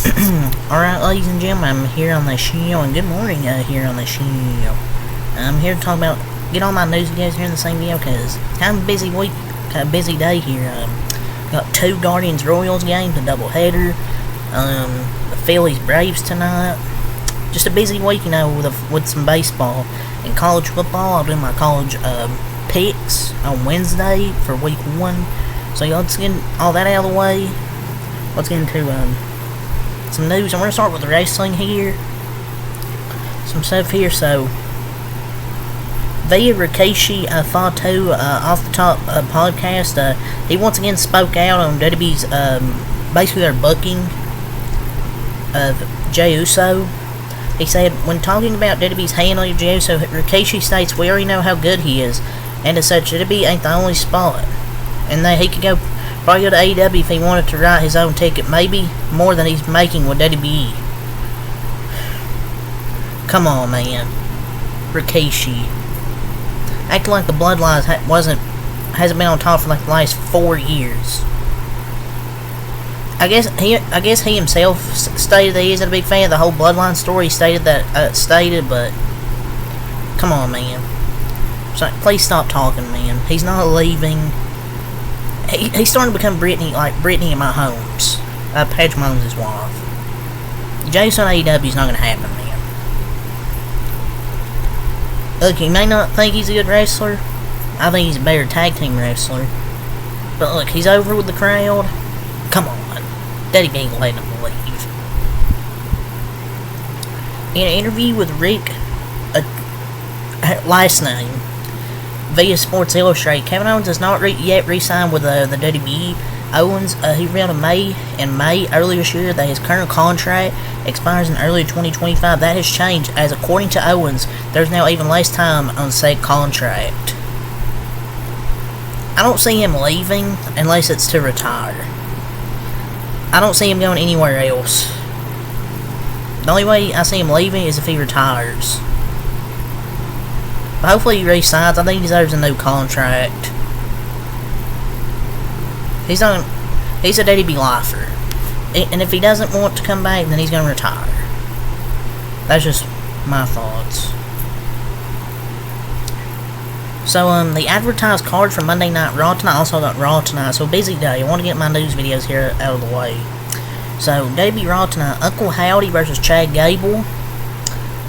Alright, ladies and gentlemen, I'm here on the show, and good morning here on the show. I'm here to talk about, get all my news videos here in the same video, because kind of a busy week, kind of busy day here. Got 2 Guardians-Royals games, a doubleheader, the Phillies-Braves tonight. Just a busy week, you know, with some baseball. And college football, I'll do my college picks on Wednesday for week 1. So let's get all that out of the way. Let's get into some news. I'm going to start with the wrestling here. Some stuff here. So, via Rikishi Fatu Off the Top podcast, he once again spoke out on WWE's basically their booking of Jey Uso. He said, when talking about WWE's handling of Jey Uso, Rikishi states, we already know how good he is, and as such, WWE ain't the only spot. And that he could probably go to AEW if he wanted to write his own ticket, maybe more than he's making with WWE. Come on, man. Rikishi. Acting like the Bloodlines hasn't been on top for like the last 4 years. I guess he himself stated that he isn't a big fan of the whole Bloodline story. He stated that, but come on, man. So, please stop talking, man. He's not leaving. He's starting to become Brittany in my homes. Paige Mahomes' wife. Jason AEW is not going to happen, man. Look, you may not think he's a good wrestler. I think he's a better tag team wrestler. But look, he's over with the crowd. Come on. Daddy ain't letting him leave. In an interview with Rick, last name, via Sports Illustrated, Kevin Owens has not yet re-signed with the WWE. Owens, he revealed in May earlier this year that his current contract expires in early 2025. That has changed, as according to Owens, there's now even less time on said contract. I don't see him leaving unless it's to retire. I don't see him going anywhere else. The only way I see him leaving is if he retires. But hopefully he re-signs. I think he deserves a new contract. He's a WWE lifer. And if he doesn't want to come back, then he's going to retire. That's just my thoughts. So, the advertised card for Monday Night Raw tonight, also got Raw tonight, so busy day. I want to get my news videos here out of the way. So, WWE Raw tonight, Uncle Howdy versus Chad Gable.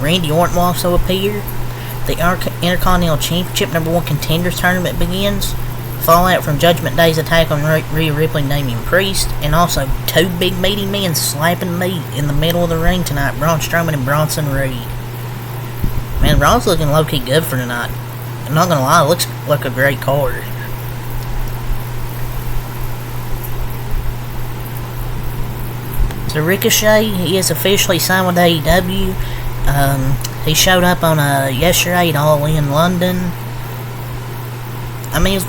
Randy Orton will also appear. The Intercontinental Championship #1 Contenders Tournament begins. Fallout from Judgment Day's attack on Rhea Ripley and Damian Priest. And also, 2 big meaty men slapping meat in the middle of the ring tonight. Braun Strowman and Bronson Reed. Man, Raw's looking low-key good for tonight. I'm not gonna lie, it looks like a great card. So Ricochet, he is officially signed with AEW. He showed up on yesterday at All In London. I mean,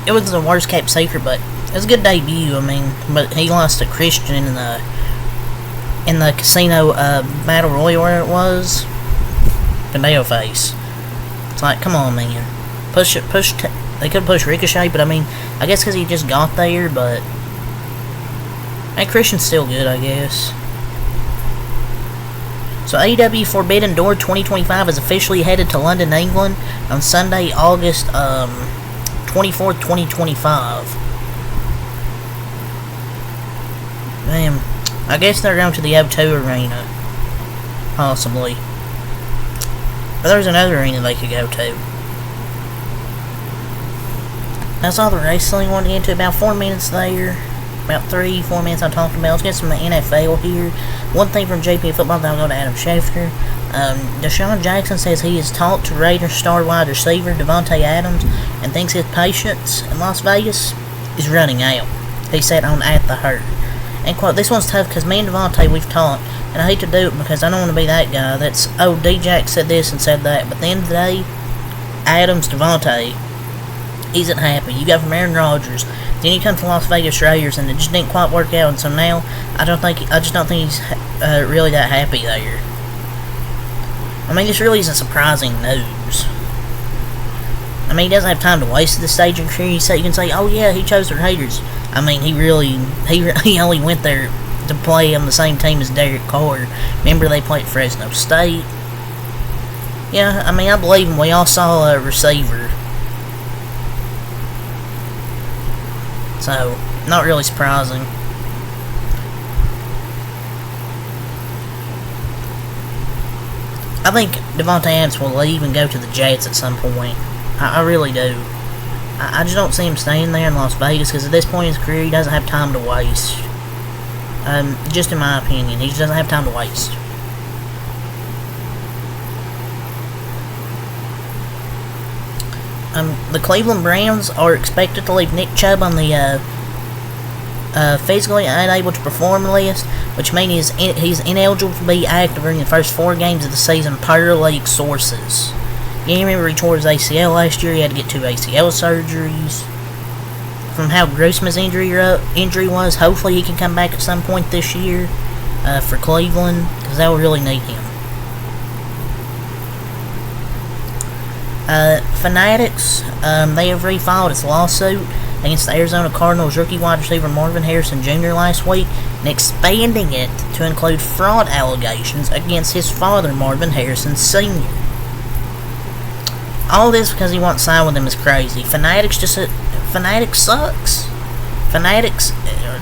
it was the worst kept secret, but it was a good debut. I mean, but he lost to Christian in the casino battle royal where it was. Nail face. It's like, come on, man. They could push Ricochet, but I mean, I guess because he just got there, but hey, Christian's still good, I guess. So AEW Forbidden Door 2025 is officially headed to London, England on Sunday, August 24th, 2025. Damn. I guess they're going to the O2 Arena. Possibly. But there's another arena they could go to. That's all the wrestling I wanted to get into. About 4 minutes there. About 3-4 minutes I talked about. Let's get some NFL here. One thing from JP Football, then I'll go to Adam Schefter. Deshaun Jackson says he has talked to Raiders star wide receiver Devontae Adams and thinks his patience in Las Vegas is running out. He said on At the Hurt. And quote, this one's tough because me and Devontae, we've talked, and I hate to do it because I don't want to be that guy that's, oh, D-Jack said this and said that. But at the end of the day, Adams, Devontae, isn't happy. You go from Aaron Rodgers, then you come to Las Vegas Raiders, and it just didn't quite work out. And so now, I just don't think he's really that happy there. I mean, this really isn't surprising news. I mean, he doesn't have time to waste at this stage in career. You can say, oh yeah, he chose the Raiders. I mean, he only went there to play on the same team as Derek Carr. Remember, they played Fresno State. Yeah, I mean, I believe him. We all saw a receiver. So, not really surprising. I think Devontae Adams will leave and go to the Jets at some point. I really do. I just don't see him staying there in Las Vegas, because at this point in his career, he doesn't have time to waste. Just in my opinion, he just doesn't have time to waste. The Cleveland Browns are expected to leave Nick Chubb on the physically unable to perform list, which means he's ineligible to be active during the first 4 games of the season per league sources. You remember he tore his ACL last year. He had to get 2 ACL surgeries. From how gruesome his injury was, hopefully he can come back at some point this year for Cleveland, because they'll really need him. Fanatics, they have refiled its lawsuit against the Arizona Cardinals rookie wide receiver Marvin Harrison Jr. last week, and expanding it to include fraud allegations against his father, Marvin Harrison Sr. All this because he won't sign with them is crazy. Fanatics sucks. Fanatics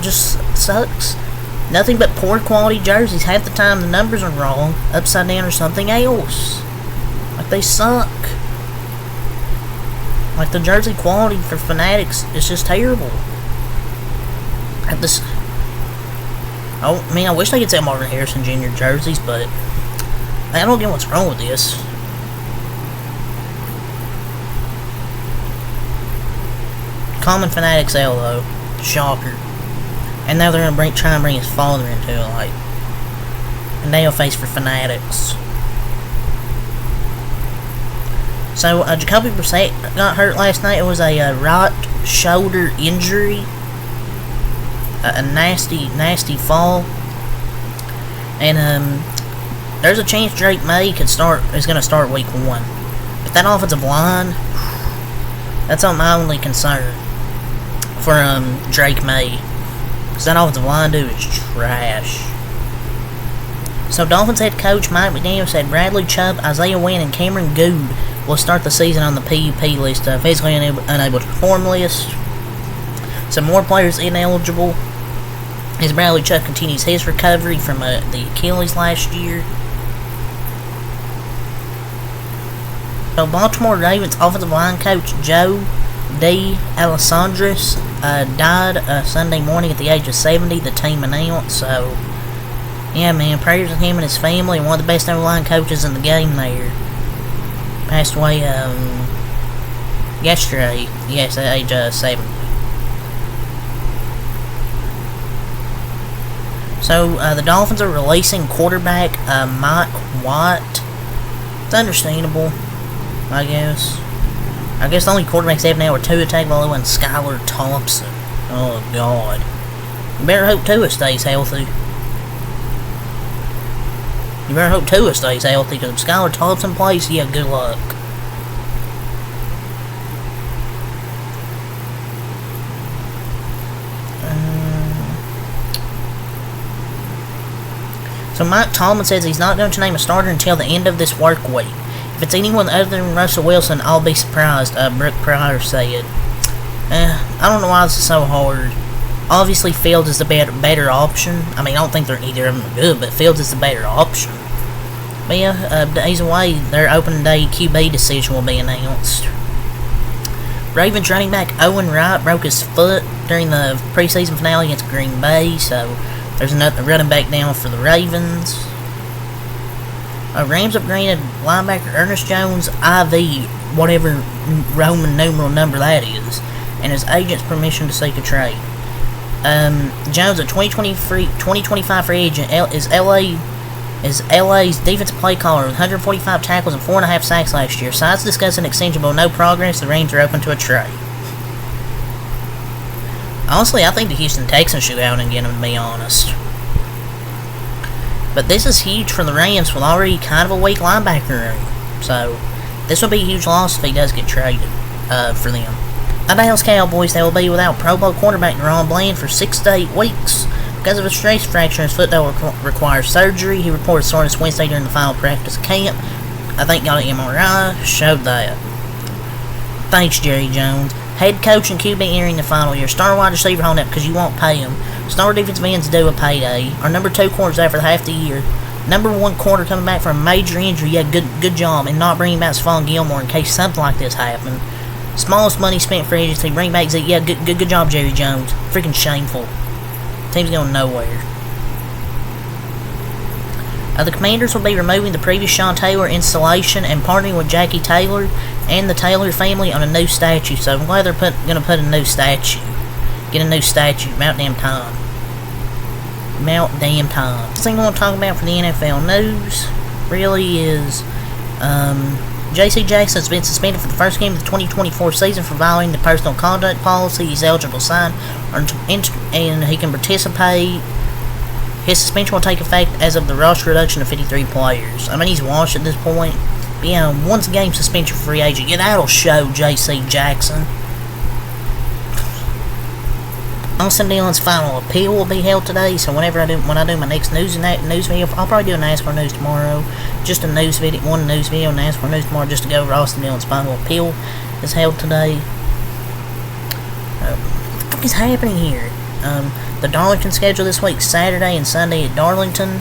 just sucks. Nothing but poor quality jerseys. Half the time the numbers are wrong, upside down, or something else. Like, they suck. Like, the jersey quality for Fanatics is just terrible. I wish they could sell Marvin Harrison Jr. jerseys, but I don't get what's wrong with this. Common Fanatics L, though. Shocker. And now they're going to try and bring his father into it, like, a nail face for Fanatics. So, Jacoby Brissett got hurt last night. It was a right shoulder injury. A nasty fall. And, there's a chance Drake May is going to start week 1. But that offensive line, that's my only concern for, Drake May. Because that offensive line, dude, is trash. So, Dolphins head coach Mike McDaniel said Bradley Chubb, Isaiah Wynn, and Cameron Goode will start the season on the PUP list, physically unable to perform list. Some more players ineligible as Bradley Chubb continues his recovery from the Achilles last year. So, Baltimore Ravens offensive line coach Joe D. Alessandris died Sunday morning at the age of 70, the team announced. So, yeah, man, prayers to him and his family, and one of the best O-line coaches in the game there. Passed away yesterday, yes, at age 70. So, the Dolphins are releasing quarterback Mike White. It's understandable, I guess. I guess the only quarterbacks they have now are Tua Tagovailoa and Skylar Thompson. Oh, God. You better hope Tua stays healthy. You better hope Tua stays healthy, because if Skylar Thompson plays, yeah, good luck. So Mike Tomlin says he's not going to name a starter until the end of this work week. If it's anyone other than Russell Wilson, I'll be surprised, Brooke Pryor said. I don't know why this is so hard. Obviously, Fields is the better option. I mean, I don't think either of them are good, but Fields is the better option. But yeah, days away, their opening day QB decision will be announced. Ravens running back Owen Wright broke his foot during the preseason finale against Green Bay, so there's another running back down for the Ravens. Rams upgraded linebacker Ernest Jones, IV, whatever Roman numeral number that is, and his agent's permission to seek a trade. Jones, a 2025 free agent, is LA's defensive play caller with 145 tackles and 4.5 sacks last year. Sides discuss an extension, but no progress. The Rams are open to a trade. Honestly, I think the Houston Texans should go out and get him, to be honest. But this is huge for the Rams with already kind of a weak linebacker room. So, this will be a huge loss if he does get traded for them. The Dallas Cowboys, they will be without Pro Bowl quarterback Deron Bland for 6 to 8 weeks. Because of a stress fracture in his foot that will require surgery, he reported soreness Wednesday during the final practice camp. I think got an MRI, showed that. Thanks, Jerry Jones. Head coach and QB entering the final year. Star wide receiver holding up because you won't pay him. Star defensive ends due a payday. Our number 2 corners out for half the year. Number 1 corner coming back from a major injury. Yeah, good job. And not bringing back Stephon Gilmore in case something like this happened. Smallest money spent for agency. Bring back Zeke. Yeah, good job, Jerry Jones. Freaking shameful. Team's going nowhere. The Commanders will be removing the previous Sean Taylor installation and partnering with Jackie Taylor and the Taylor family on a new statue. So I'm glad they're going to put a new statue. Get a new statue. About damn time. About damn time. The thing I want to talk about for the NFL news really is J.C. Jackson's been suspended for the first game of the 2024 season for violating the personal conduct policy. He's eligible to sign and he can participate. His suspension will take effect as of the roster reduction of 53 players. I mean, he's washed at this point. But yeah, once a game suspension for free agent. Yeah, that'll show J.C. Jackson. Austin Dillon's final appeal will be held today, so when I do my next news video, I'll probably do a NASCAR news tomorrow. Just a news video, one news video, NASCAR news tomorrow, just to go over Austin Dillon's final appeal is held today. What the fuck is happening here? The Darlington schedule this week, Saturday and Sunday at Darlington.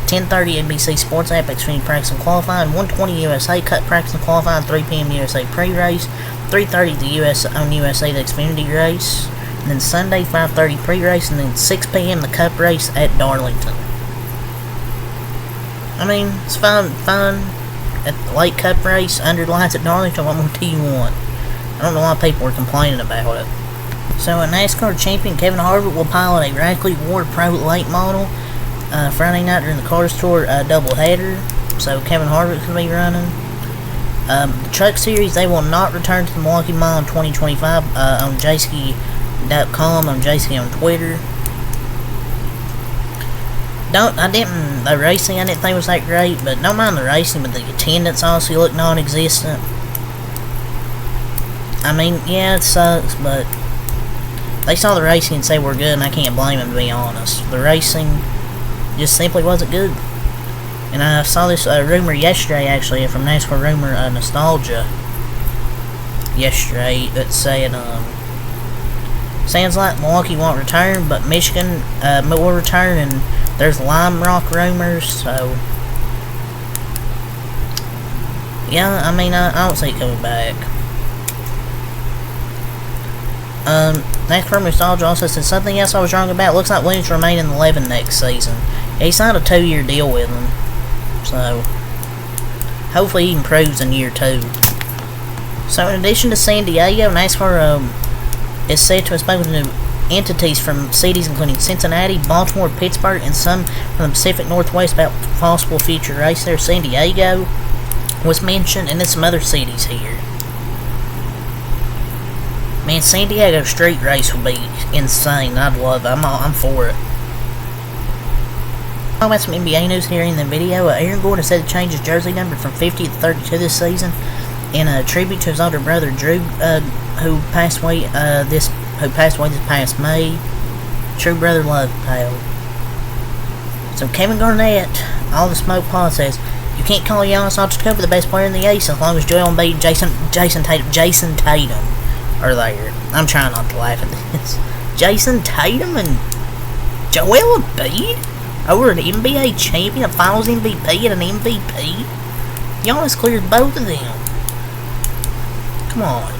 10:30 NBC Sports app, Xfinity practice and qualifying. 1:20 USA Cut practice and qualifying. 3 p.m. USA pre-race. 3:30 the USA the Xfinity race. And then Sunday 5:30 pre-race, and then 6 p.m. the Cup race at Darlington. I mean, it's fine at the late Cup race under the lights at Darlington. What more do you want? I don't know why people are complaining about it. So a NASCAR champion Kevin Harvick will pilot a Rackley Ward Pro late model Friday night during the Cars Tour doubleheader. So Kevin Harvick will be running. The Truck Series, they will not return to the Milwaukee Mile in 2025 on JSki.com, on JSki on Twitter. The racing I didn't think was that great, but don't mind the racing, but the attendance honestly looked non-existent. I mean, yeah, it sucks, but they saw the racing and say we're good, and I can't blame them, to be honest. The racing just simply wasn't good. And I saw this rumor yesterday, actually, from NASCAR Rumor Nostalgia yesterday, that said, sounds like Milwaukee won't return, but Michigan will return, and there's Lime Rock rumors, so yeah, I mean, I don't see it coming back. NASCAR Nostalgia also said something else I was wrong about. Looks like Williams will remain in 11 next season. He signed a 2-year deal with them, so hopefully he improves in year 2. So in addition to San Diego, NASCAR is said to have spoken to entities from cities including Cincinnati, Baltimore, Pittsburgh, and some from the Pacific Northwest about possible future race there. San Diego was mentioned, and then some other cities here. Man, San Diego street race would be insane. I'd love it. I'm for it. Talk about some NBA news here in the video. Aaron Gordon said to change his jersey number from 50 to 32 this season in a tribute to his older brother Drew, who passed away this past May. True brother love, pal. So Kevin Garnett, all the smoke pod, says you can't call Giannis Antetokounmpo the best player in the East as long as Joel Embiid, Jason Tatum are there. I'm trying not to laugh at this. Jason Tatum and Joel Embiid over an NBA champion, a Finals MVP, and an MVP. Giannis cleared both of them. Come on.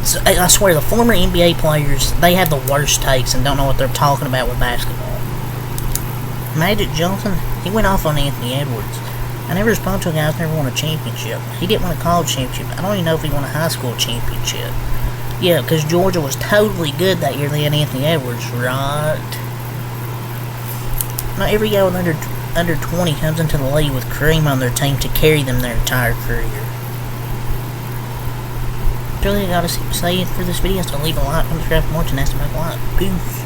So, I swear, the former NBA players, they have the worst takes and don't know what they're talking about with basketball. Magic Johnson, he went off on Anthony Edwards. I never responded to a guy who's never won a championship. He didn't win a college championship. I don't even know if he won a high school championship. Yeah, because Georgia was totally good that year. They had Anthony Edwards, right? Not every guy with under 20 comes into the league with Kareem on their team to carry them their entire career. Really, I gotta say it for this video, so leave a like, subscribe for more to Nascar. Peace.